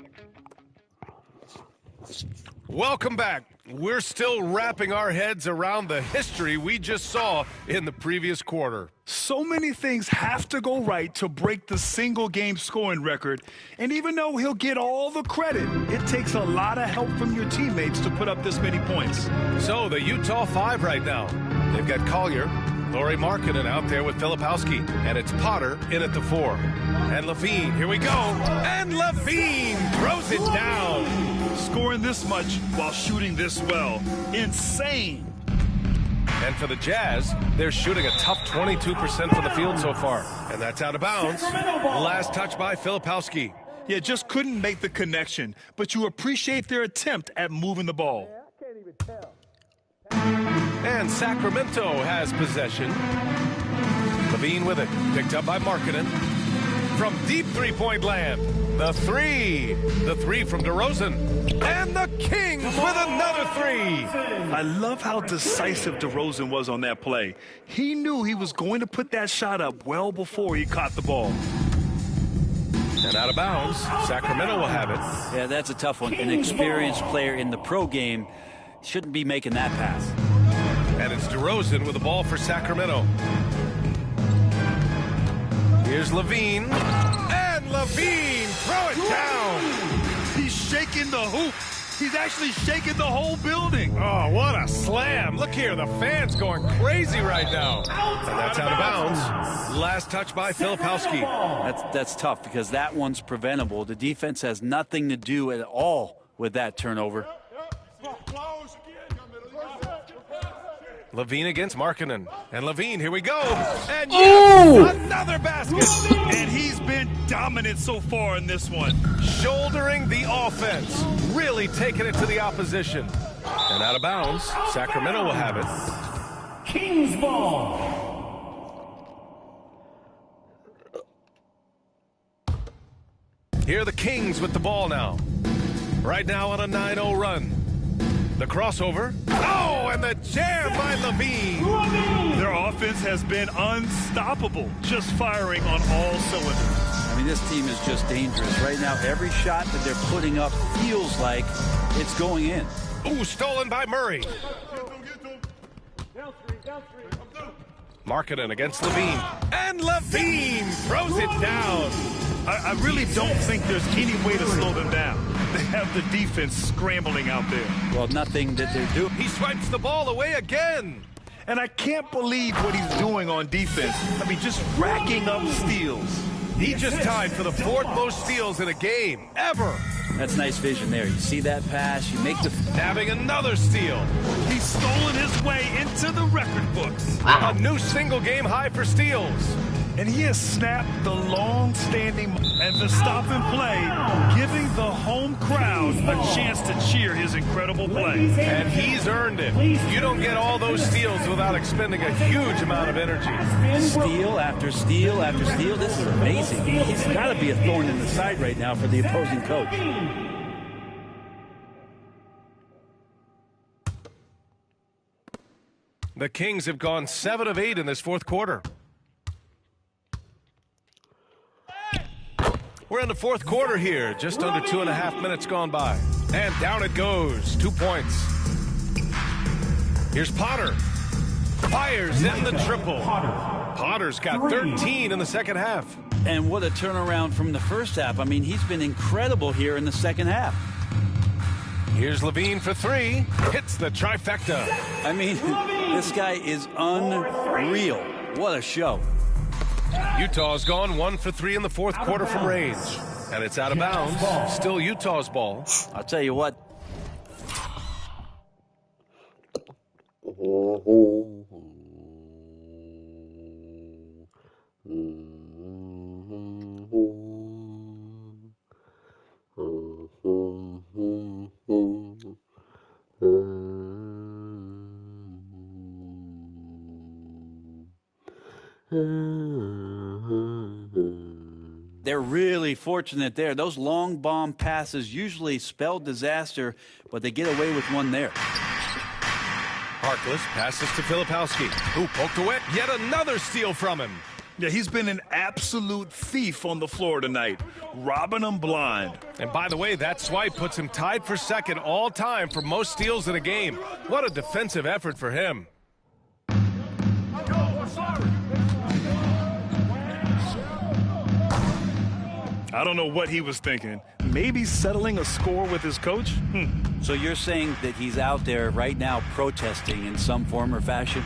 Welcome back. We're still wrapping our heads around the history we just saw in the previous quarter. So many things have to go right to break the single-game scoring record. And even though he'll get all the credit, it takes a lot of help from your teammates to put up this many points. So the Utah Five right now. They've got Collier, Lauri Markkanen out there with Filipowski, and it's Potter in at the 4. And LaVine, here we go. And LaVine throws it down. Scoring this much while shooting this well. Insane. And for the Jazz, they're shooting a tough 22% from the field so far. And that's out of bounds. Last touch by Filipowski. Yeah, just couldn't make the connection, but you appreciate their attempt at moving the ball. And Sacramento has possession. LaVine with it, picked up by Markkanen. From deep three-point land, the 3. The 3 from DeRozan. And the Kings with another 3. I love how decisive DeRozan was on that play. He knew he was going to put that shot up well before he caught the ball. And out of bounds, Sacramento will have it. Yeah, that's a tough one. An experienced player in the pro game shouldn't be making that pass. And it's DeRozan with the ball for Sacramento. Here's LaVine. And LaVine, throw it down. He's shaking the hoop. He's actually shaking the whole building. Oh, what a slam. Look here, the fans going crazy right now. And that's out of bounds. Last touch by Filipowski. That's tough because that one's preventable. The defense has nothing to do at all with that turnover. LaVine against Markkanen. And LaVine, here we go. And yes, another basket. And he's been dominant so far in this one. Shouldering the offense. Really taking it to the opposition. And out of bounds, Sacramento will have it. Kings ball. Here are the Kings with the ball now. Right now on a 9-0 run. The crossover. Oh, and the jam by LaVine. Their offense has been unstoppable, just firing on all cylinders. I mean, this team is just dangerous. Right now, every shot that they're putting up feels like it's going in. Ooh, stolen by Murray. Markkanen against LaVine. And LaVine throws it down. I really don't think there's any way to slow them down. They have the defense scrambling out there. Well, nothing that they're doing. He swipes the ball away again. And I can't believe what he's doing on defense. I mean, just racking up steals. He just tied for the 4th most steals in a game ever. That's nice vision there. You see that pass, you make the... Nabbing another steal. He's stolen his way into the record books. A new single-game high for steals. And he has snapped the long-standing and the stop and play, giving the home crowd a chance to cheer his incredible play. And he's earned it. You don't get all those steals without expending a huge amount of energy. Steal after steal after steal. This is amazing. He's got to be a thorn in the side right now for the opposing coach. The Kings have gone 7 of 8 in this 4th quarter. We're in the 4th quarter here, just under 2.5 minutes gone by. And down it goes, 2 points. Here's Potter. Fires in the triple. Potter's got 13 in the second half. And what a turnaround from the first half. I mean, he's been incredible here in the second half. Here's LaVine for 3. Hits the trifecta. I mean, this guy is unreal. What a show. Utah's gone 1 for 3 in the 4th quarter from range. And it's out of bounds. Still Utah's ball. I'll tell you what. They're really fortunate there. Those long bomb passes usually spell disaster, but they get away with one there. Harkless passes to Filipowski, who poked away. Yet another steal from him. Yeah, he's been an absolute thief on the floor tonight, robbing them blind. And by the way, that swipe puts him tied for second all time for most steals in a game. What a defensive effort for him. I don't know what he was thinking. Maybe settling a score with his coach? So you're saying that he's out there right now protesting in some form or fashion?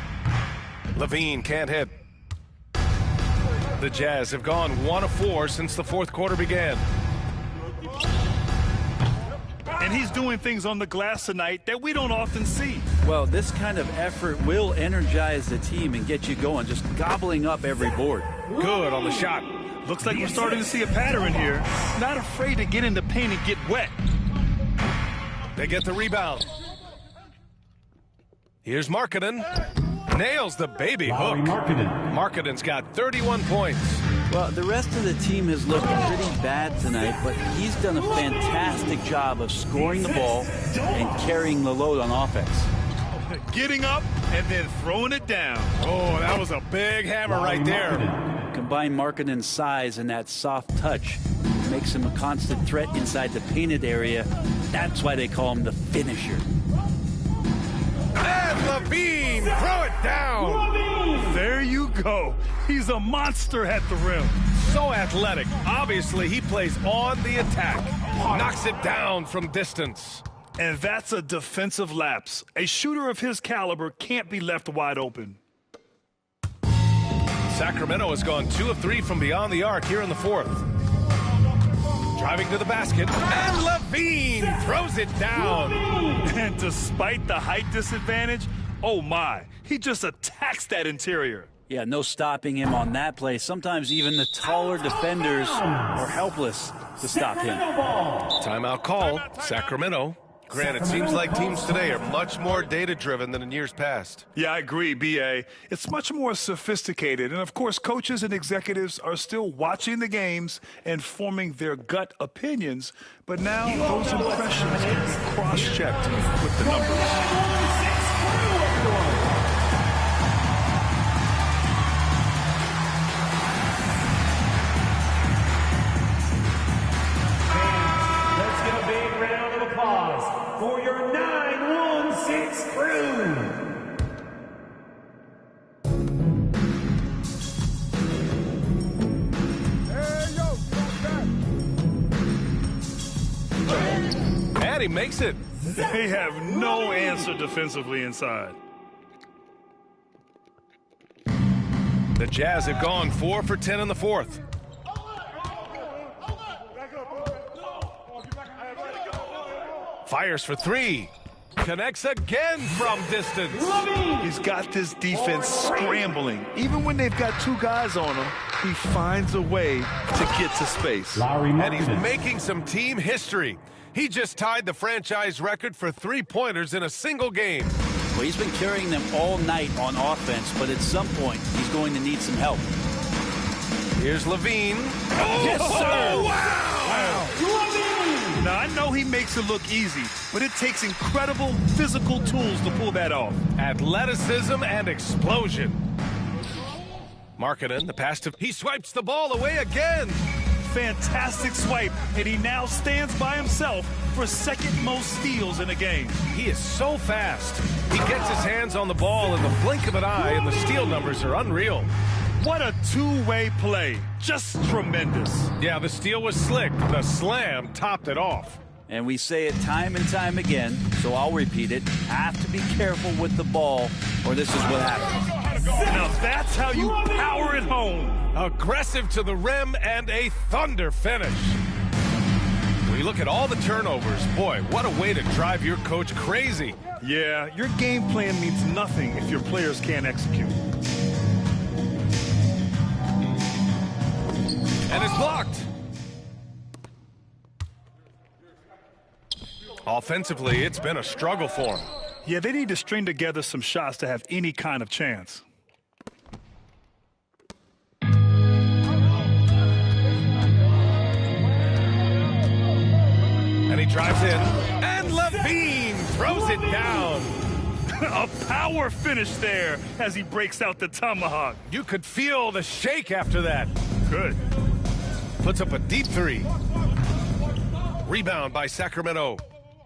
Levine can't hit. The Jazz have gone 1 of 4 since the fourth quarter began. And he's doing things on the glass tonight that we don't often see. Well, this kind of effort will energize the team and get you going, just gobbling up every board. Good on the shot. Looks like we're starting to see a pattern here. Not afraid to get in the paint and get wet. They get the rebound. Here's Markkanen. Nails the baby hook. Markkanen's got 31 points. Well, the rest of the team has looked pretty bad tonight, but he's done a fantastic job of scoring the ball and carrying the load on offense. Getting up and then throwing it down. Oh, that was a big hammer right there. Combine Markkanen's size and that soft touch makes him a constant threat inside the painted area. That's why they call him the finisher. And Levine, throw it down. There you go. He's a monster at the rim. So athletic. Obviously, he plays on the attack. Knocks it down from distance. And that's a defensive lapse. A shooter of his caliber can't be left wide open. Sacramento has gone 2 of 3 from beyond the arc here in the fourth. Driving to the basket, and Levine throws it down. And despite the height disadvantage, oh my, he just attacks that interior. Yeah, no stopping him on that play. Sometimes even the taller defenders are helpless to stop him. Timeout call, Sacramento. Granted, it seems like teams today are much more data-driven than in years past. Yeah, I agree, B.A. It's much more sophisticated. And, of course, coaches and executives are still watching the games and forming their gut opinions. But now those impressions can be cross-checked with the numbers. For your 916 crew. And he makes it. They have no answer defensively inside. The Jazz have gone 4 for 10 in the fourth. Fires for 3. Connects again from distance. He's got this defense scrambling. Even when they've got 2 guys on him, he finds a way to get to space. And he's making some team history. He just tied the franchise record for 3-pointers in a single game. Well, he's been carrying them all night on offense, but at some point, he's going to need some help. Here's Levine. Oh, yes, sir! Wow! Now, I know he makes it look easy, but it takes incredible physical tools to pull that off. Athleticism and explosion. Markkanen, the pass to... He swipes the ball away again. Fantastic swipe, and he now stands by himself for second most steals in a game. He is so fast. He gets his hands on the ball in the blink of an eye, and the steal numbers are unreal. What a two-way play. Just tremendous. Yeah, the steal was slick. The slam topped it off. And we say it time and time again, so I'll repeat it. Have to be careful with the ball, or this is what happens. Now that's how you power it home. Aggressive to the rim and a thunder finish. When you look at all the turnovers, boy, what a way to drive your coach crazy. Yeah, your game plan means nothing if your players can't execute. And it's blocked. Offensively, it's been a struggle for him. Yeah, they need to string together some shots to have any kind of chance. And he drives in, and Levine throws it down. A power finish there as he breaks out the tomahawk. You could feel the shake after that. Good. Puts up a deep three. Rebound by Sacramento.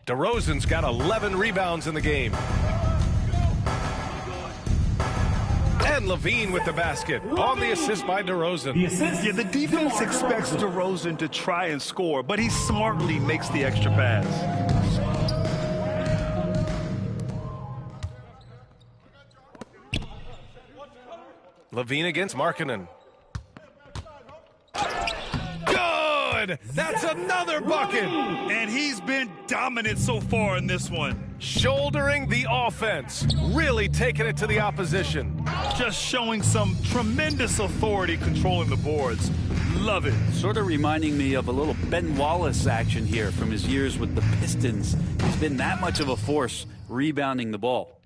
DeRozan's got 11 rebounds in the game. And Levine with the basket on the assist by DeRozan. Yeah, the defense expects DeRozan to try and score, but he smartly makes the extra pass. Levine against Markkanen. Good! That's another bucket! And he's been dominant so far in this one. Shouldering the offense, really taking it to the opposition. Just showing some tremendous authority controlling the boards. Love it. Sort of reminding me of a little Ben Wallace action here from his years with the Pistons. He's been that much of a force rebounding the ball.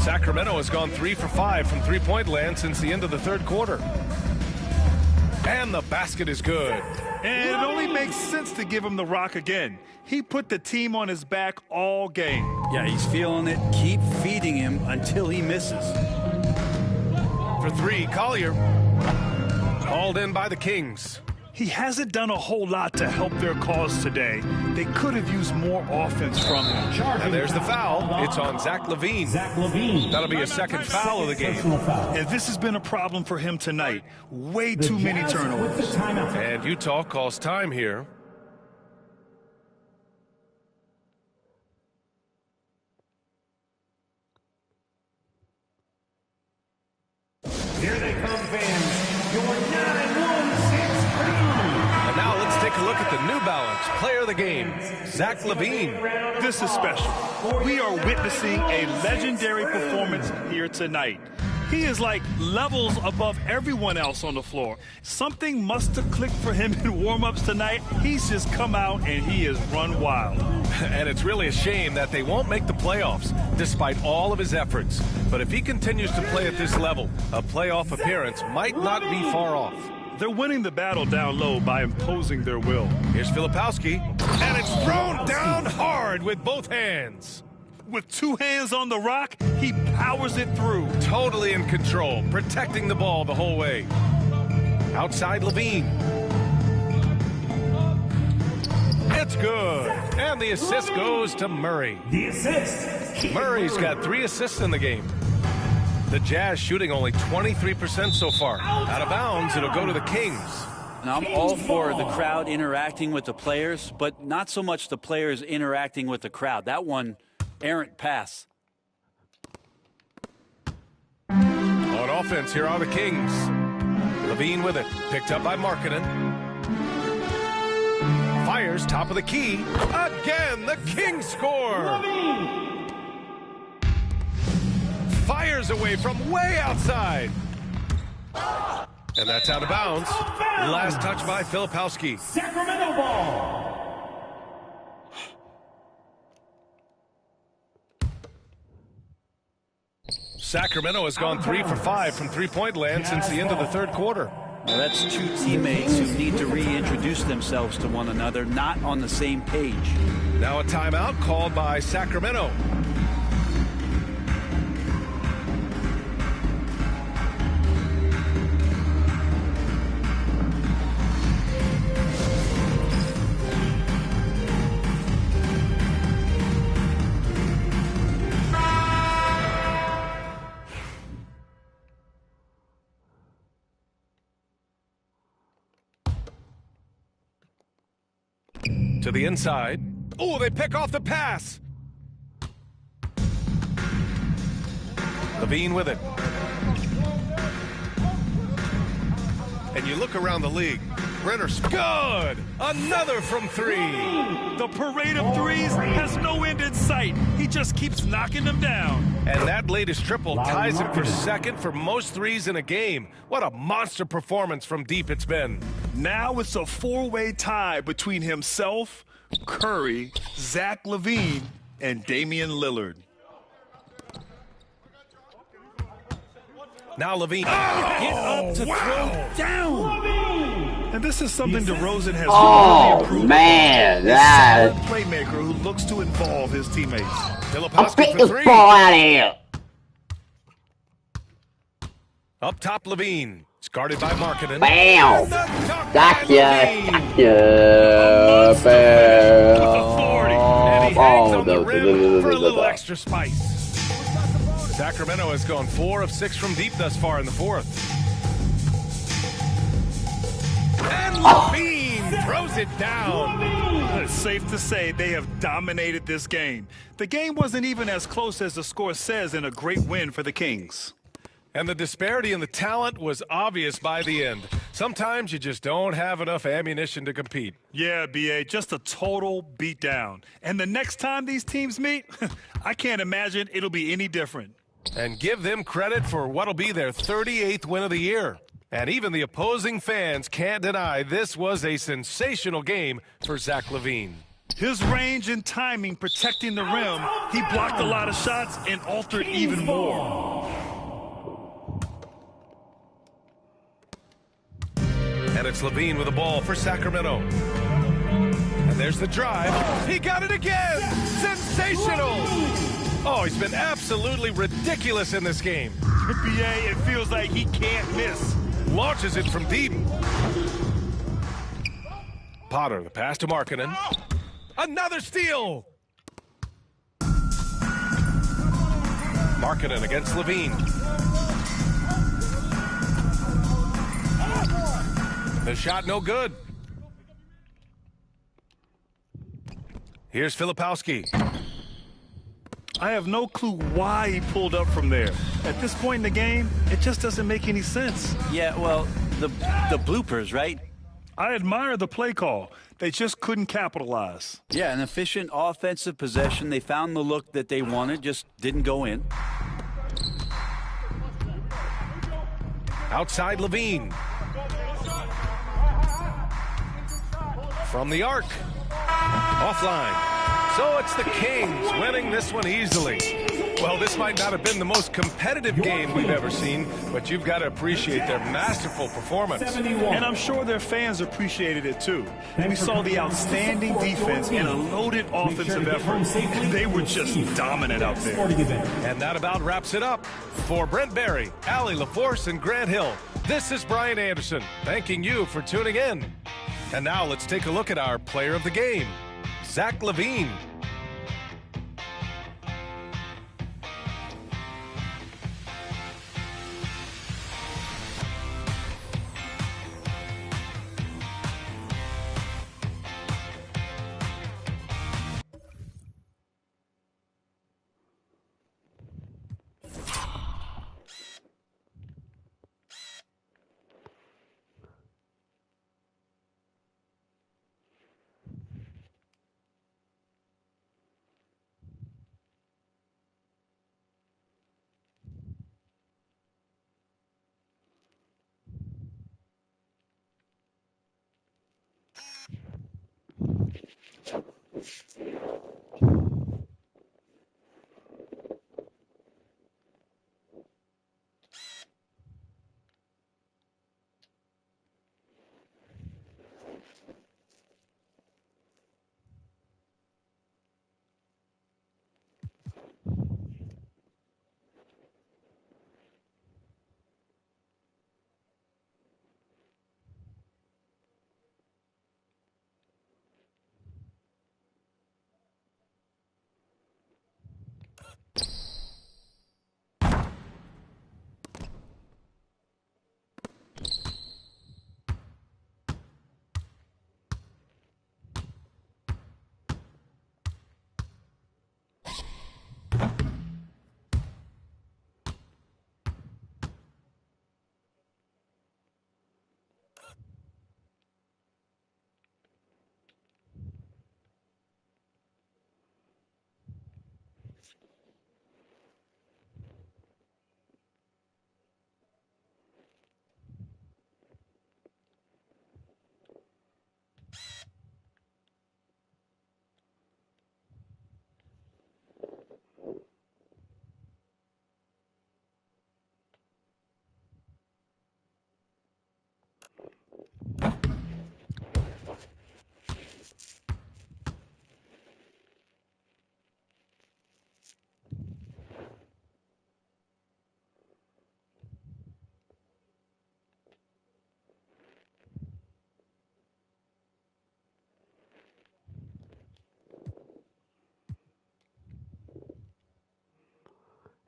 Sacramento has gone 3 for 5 from three-point land since the end of the third quarter. And the basket is good. And it only makes sense to give him the rock again. He put the team on his back all game. Yeah, he's feeling it. Keep feeding him until he misses. For three, Collier. Called in by the Kings. He hasn't done a whole lot to help their cause today. They could have used more offense from him. And there's the foul. It's on Zach LaVine. That'll be a second foul of the game. And this has been a problem for him tonight. Way too many turnovers. And Utah calls time here. Here they come, fans. Your 9-1-6 And now let's take a look at the New Balance player of the game, Zach LaVine. This is special. We are witnessing a legendary performance here tonight. He is like levels above everyone else on the floor. Something must have clicked for him in warm-ups tonight. He's just come out and he has run wild. And it's really a shame that they won't make the playoffs despite all of his efforts. But if he continues to play at this level, a playoff appearance might not be far off. They're winning the battle down low by imposing their will. Here's Filipowski, and it's thrown down hard with both hands. With two hands on the rock, he powers it through. Totally in control, protecting the ball the whole way. Outside LaVine. It's good. And the assist goes to Murray. The assist. Murray's got 3 assists in the game. The Jazz shooting only 23% so far. Out of bounds, it'll go to the Kings. And I'm all for the crowd interacting with the players, but not so much the players interacting with the crowd. That one, errant pass. On offense, here are the Kings. LaVine with it. Picked up by Markkanen. Fires top of the key. Again, the Kings score. Fires away from way outside. And that's out of bounds. Last touch by Filipowski. Sacramento ball. Sacramento has gone 3 for 5 from three-point land since the end of the third quarter. Now that's two teammates who need to reintroduce themselves to one another, not on the same page. Now a timeout called by Sacramento. To the inside. Oh, they pick off the pass. LaVine with it. And you look around the league. Brenner's good. Another from 3. The parade of threes has no end in sight. He just keeps knocking them down. And that latest triple ties him for second for most threes in a game. What a monster performance from deep it's been. Now it's a four-way tie between himself, Curry, Zach LaVine, and Damian Lillard. Now LaVine. Get up to throw down. And this is something DeRozan has Oh, really improved man, upon. that- A solid playmaker who looks to involve his teammates. I'll Filipowski pick for this three. ball out of here. Up top, Levine. It's guarded by Markkanen. Bam. And the dunk by Gotcha. Levine. Gotcha. With authority. And he hangs on the Oh, rim for a little extra spice. Sacramento has gone 4 of 6 from deep thus far in the fourth. And Levine throws it down. It's safe to say they have dominated this game. The game wasn't even as close as the score says in a great win for the Kings. And the disparity in the talent was obvious by the end. Sometimes you just don't have enough ammunition to compete. Yeah, B.A., just a total beatdown. And the next time these teams meet, I can't imagine it'll be any different. And give them credit for what'll be their 38th win of the year. And even the opposing fans can't deny this was a sensational game for Zach LaVine. His range and timing protecting the rim, he blocked a lot of shots and altered even more. And it's LaVine with the ball for Sacramento. And there's the drive. He got it again! Sensational! Oh, he's been absolutely ridiculous in this game. B.A., it feels like he can't miss. Launches it from deep. Potter, the pass to Markkanen. Another steal! Markkanen against LaVine. The shot no good. Here's Filipowski. I have no clue why he pulled up from there. At this point in the game, it just doesn't make any sense. Yeah, well, the bloopers, right? I admire the play call. They just couldn't capitalize. Yeah, an efficient offensive possession. They found the look that they wanted, just didn't go in. Outside LaVine. From the arc. Offline. So it's the Kings winning this one easily. Well, this might not have been the most competitive game we've ever seen, but you've got to appreciate their masterful performance. And I'm sure their fans appreciated it too. We saw the outstanding defense and a loaded offensive effort. They were just dominant out there. And that about wraps it up. For Brent Barry, Allie LaForce, and Grant Hill, this is Brian Anderson, thanking you for tuning in. And now let's take a look at our player of the game, Zach LaVine.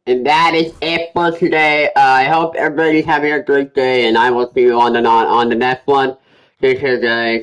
And that is it for today. I hope everybody's having a great day, and I will see you on the next one. Take care, guys.